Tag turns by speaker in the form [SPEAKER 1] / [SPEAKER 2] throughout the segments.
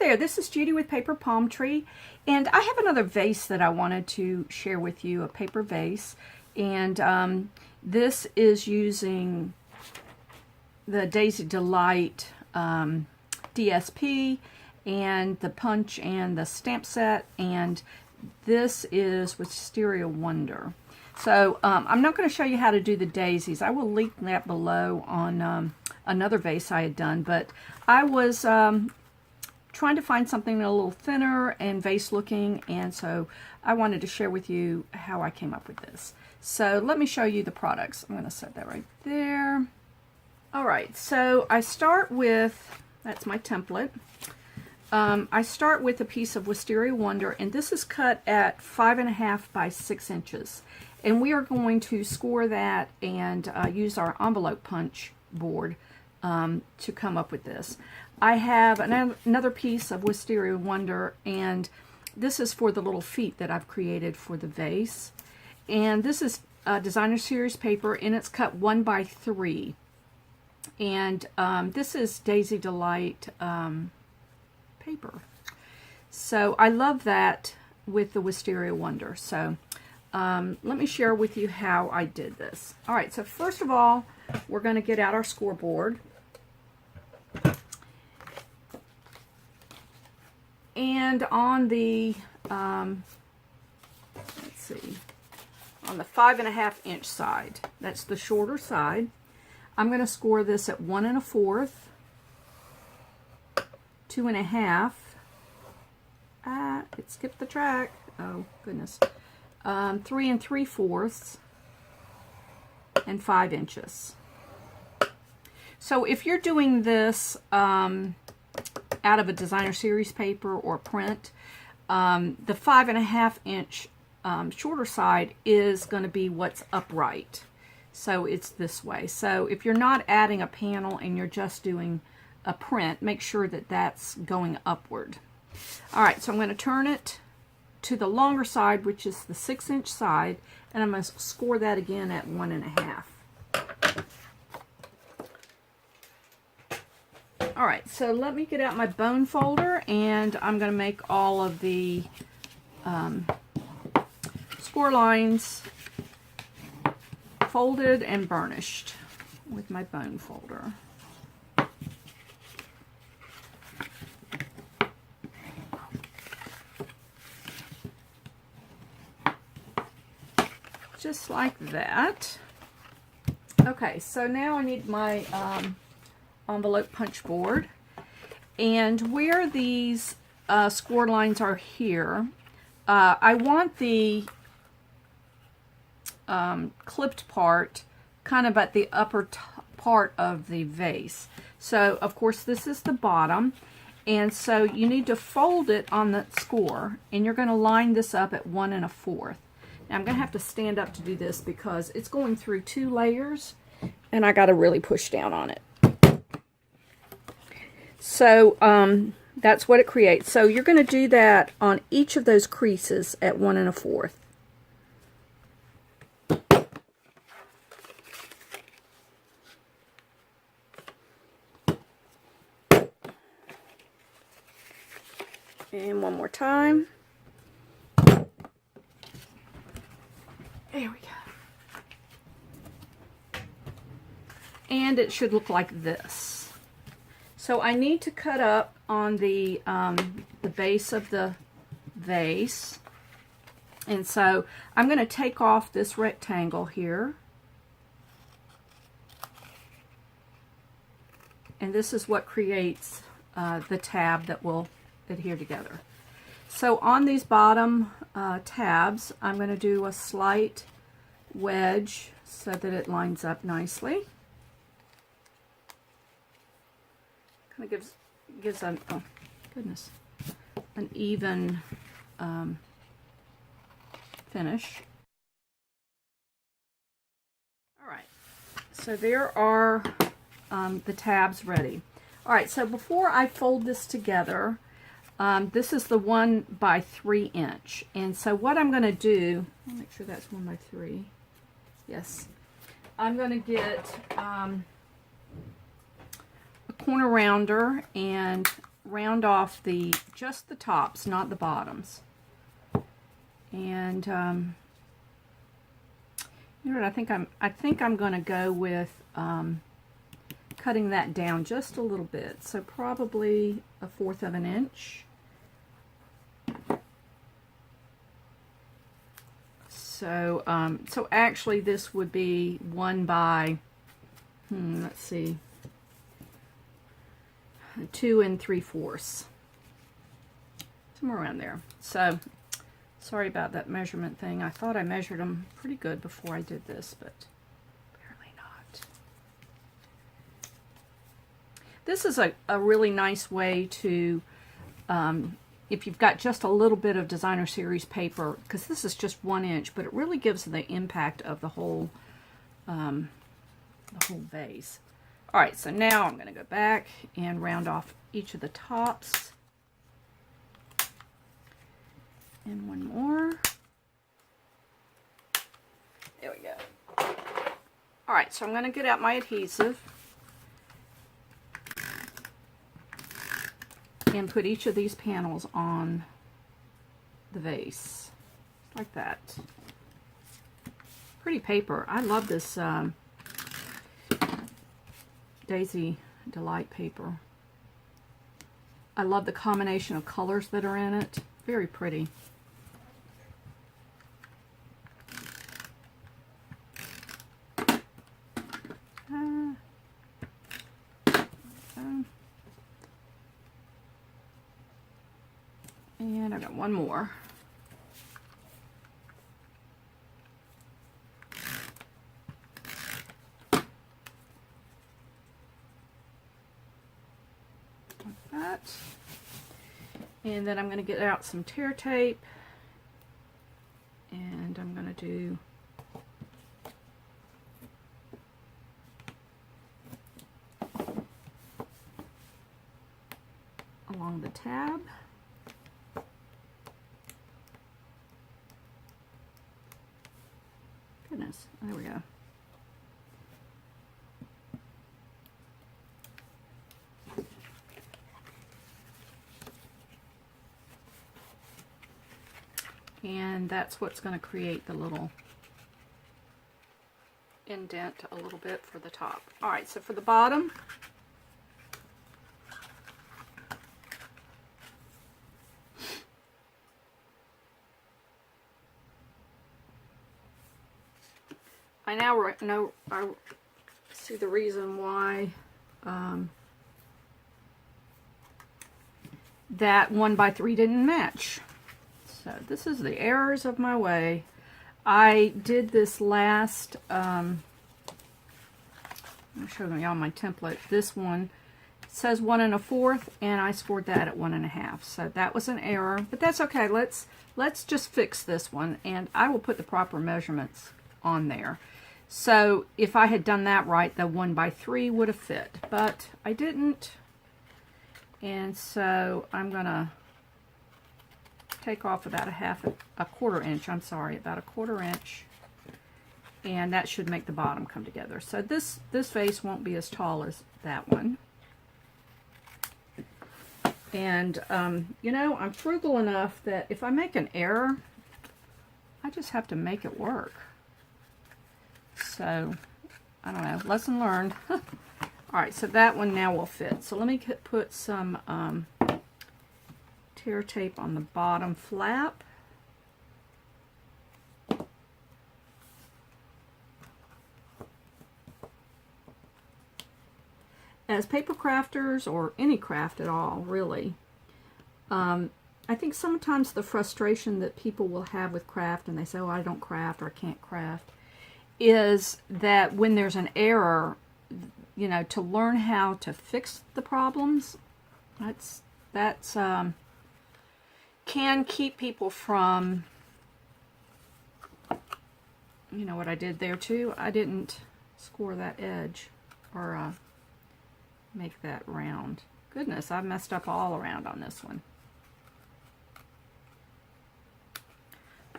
[SPEAKER 1] there, this is Judy with Paper Palm Tree, and I have another vase that I wanted to share with you, a paper vase, and this is using the Daisy Delight DSP and the punch and the stamp set, and this is Wisteria Wonder. So I'm not going to show you how to do the daisies. I will link that below on another vase I had done, but I was trying to find something a little thinner and vase looking, and so I wanted to share with you how I came up with this. So let me show you the products. I'm going to set that right there. Alright, so I start with, that's my template. I start with a piece of Wisteria Wonder, and this is cut at 5.5 by 6 inches. And we are going to score that and use our envelope punch board to come up with this. I have another piece of Wisteria Wonder, and this is for the little feet that I've created for the vase. And this is Designer Series paper, and it's cut 1 by 3. And this is Daisy Delight paper. So I love that with the Wisteria Wonder. So let me share with you how I did this. All right, so first of all, we're going to get out our scoreboard. And on the, let's see, on the 5.5 inch side, that's the shorter side, I'm going to score this at 1 1/4, 2 1/2. It skipped the track. Oh goodness. 3 3/4, and 5 inches. So if you're doing this out of a Designer Series paper or print, the 5.5 inch shorter side is going to be what's upright. So it's this way. So if you're not adding a panel and you're just doing a print, make sure that that's going upward. All right, so I'm going to turn it to the longer side, which is the 6 inch side, and I'm going to score that again at 1 1/2. All right, so let me get out my bone folder, and I'm going to make all of the score lines folded and burnished with my bone folder. Just like that. Okay, so now I need my envelope punch board, and where these score lines are here, I want the clipped part kind of at the upper part of the vase. So of course this is the bottom, and so you need to fold it on the score, and you're going to line this up at 1 1/4. Now I'm going to have to stand up to do this because it's going through 2 layers, and I got to really push down on it. So that's what it creates. So you're going to do that on each of those creases at 1 1/4. And one more time. There we go. And it should look like this. So I need to cut up on the base of the vase. And so I'm going to take off this rectangle here. And this is what creates the tab that will adhere together. So on these bottom tabs, I'm going to do a slight wedge so that it lines up nicely. Kind of gives an, oh goodness, an even finish. All right, so there are the tabs ready. All right, so before I fold this together, this is the 1 by 3 inch, and so what I'm going to do, I'll make sure that's 1 by 3. Yes, I'm going to get a corner rounder, and round off just the tops, not the bottoms. And you know what, I think I'm going to go with cutting that down just a little bit. So probably 1/4 of an inch. So so actually this would be 1 by let's see, 2 3/4, somewhere around there. So sorry about that measurement thing. I thought I measured them pretty good before I did this, but apparently not. This is a really nice way to, if you've got just a little bit of designer series paper, because this is just 1 inch, but it really gives the impact of the whole vase. All right, so now I'm going to go back and round off each of the tops. And one more. There we go. All right, so I'm going to get out my adhesive and put each of these panels on the vase, like that. Pretty paper. I love this Daisy Delight paper. I love the combination of colors that are in it. Very pretty. And I've got one more. Like that. And then I'm going to get out some tear tape, and I'm going to do along the tab. Goodness, there we go. And that's what's going to create the little indent a little bit for the top. All right, so for the bottom, I now know, I see the reason why that 1 by 3 didn't match. So this is the errors of my way. I did this last, I'll show y'all my template. This one says 1 1/4, and I scored that at 1 1/2. So that was an error, but that's okay. Let's just fix this one, and I will put the proper measurements on there. So if I had done that right, the 1 by 3 would have fit, but I didn't. And so I'm gonna take off about a quarter inch, I'm sorry, about a 1/4 inch, and that should make the bottom come together. So this vase won't be as tall as that one. And you know, I'm frugal enough that if I make an error, I just have to make it work. So I don't know, lesson learned. All right, so that one now will fit. So let me put some tear tape on the bottom flap. As paper crafters, or any craft at all, really, I think sometimes the frustration that people will have with craft, and they say, oh, I don't craft, or I can't craft, is that when there's an error, you know, to learn how to fix the problems, that's can keep people from, you know what I did there too? I didn't score that edge, or make that round. Goodness, I messed up all around on this one.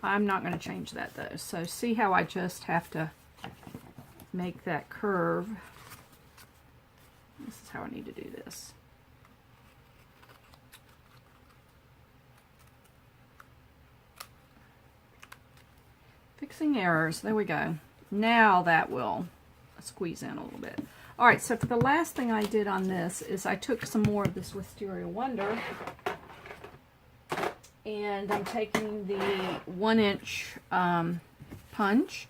[SPEAKER 1] I'm not going to change that though. So see how I just have to make that curve. This is how I need to do this. Fixing errors. There we go. Now that will squeeze in a little bit. All right, so for the last thing I did on this is I took some more of this Wisteria Wonder, and I'm taking the 1-inch punch,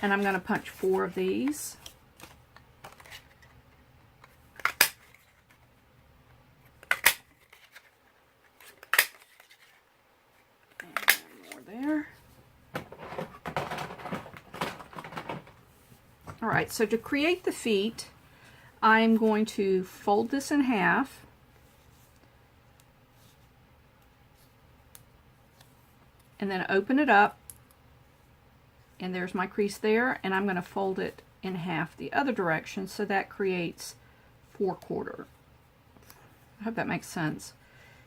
[SPEAKER 1] and I'm going to punch 4 of these. Alright, so to create the feet, I'm going to fold this in half. And then open it up. And there's my crease there. And I'm going to fold it in half the other direction, so that creates 4/4. I hope that makes sense.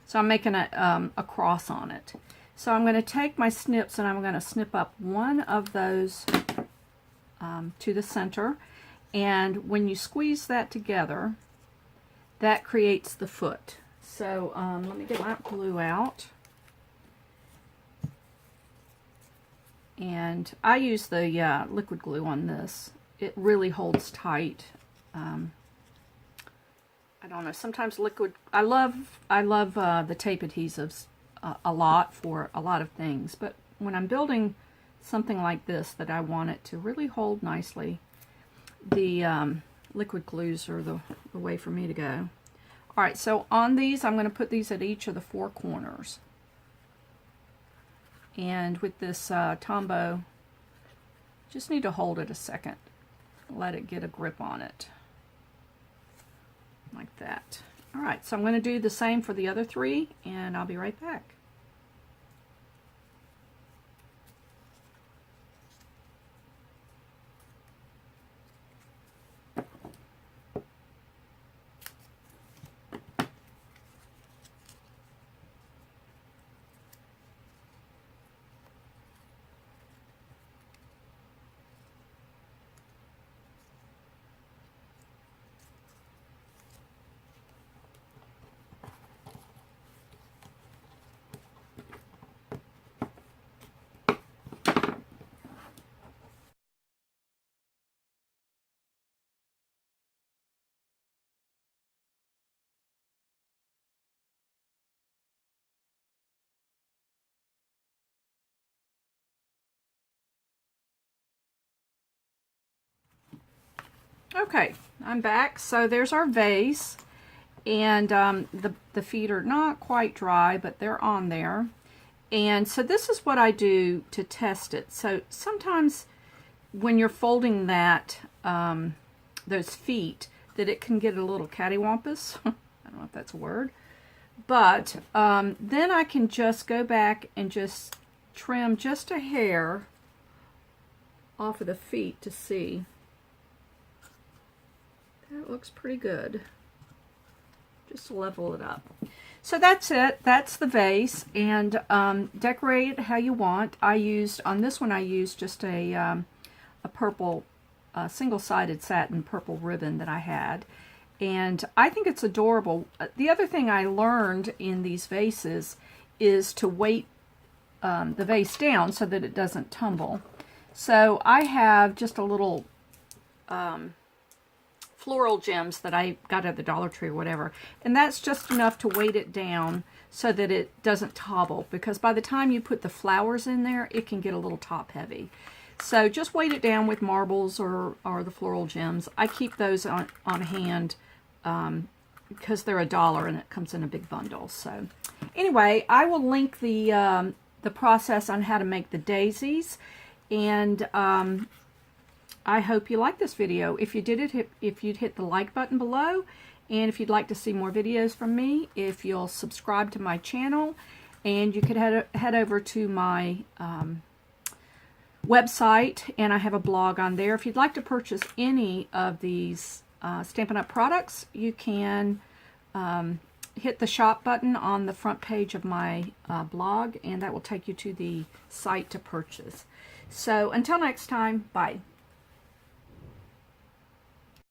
[SPEAKER 1] So I'm making a cross on it. So I'm going to take my snips and I'm going to snip up one of those to the center, and when you squeeze that together, that creates the foot. So let me get my glue out, and I use the liquid glue on this. It really holds tight. I don't know, sometimes liquid, I love the tape adhesives a lot for a lot of things, but when I'm building something like this that I want it to really hold nicely, the liquid glues are the way for me to go. Alright, so on these, I'm going to put these at each of the 4 corners. And with this Tombow, just need to hold it a second. Let it get a grip on it. Like that. Alright, so I'm going to do the same for the other 3, and I'll be right back. Okay, I'm back. So there's our vase, and the feet are not quite dry, but they're on there. And so this is what I do to test it. So sometimes when you're folding that, those feet, that it can get a little cattywampus. I don't know if that's a word. But then I can just go back and just trim just a hair off of the feet to see. That looks pretty good. Just level it up. So that's it. That's the vase, and decorate it how you want. I used, on this one, I used just a purple, single-sided satin purple ribbon that I had, and I think it's adorable. The other thing I learned in these vases is to weight the vase down so that it doesn't tumble. So I have just a little floral gems that I got at the Dollar Tree or whatever, and that's just enough to weight it down so that it doesn't topple, because by the time you put the flowers in there, it can get a little top heavy. So just weight it down with marbles or the floral gems. I keep those on hand because they're $1 and it comes in a big bundle. So anyway, I will link the process on how to make the daisies, and I hope you like this video. If you did it, if you'd hit the like button below, and if you'd like to see more videos from me, if you'll subscribe to my channel, and you could head over to my website, and I have a blog on there. If you'd like to purchase any of these Stampin' Up! Products, you can hit the shop button on the front page of my blog, and that will take you to the site to purchase. So until next time, bye.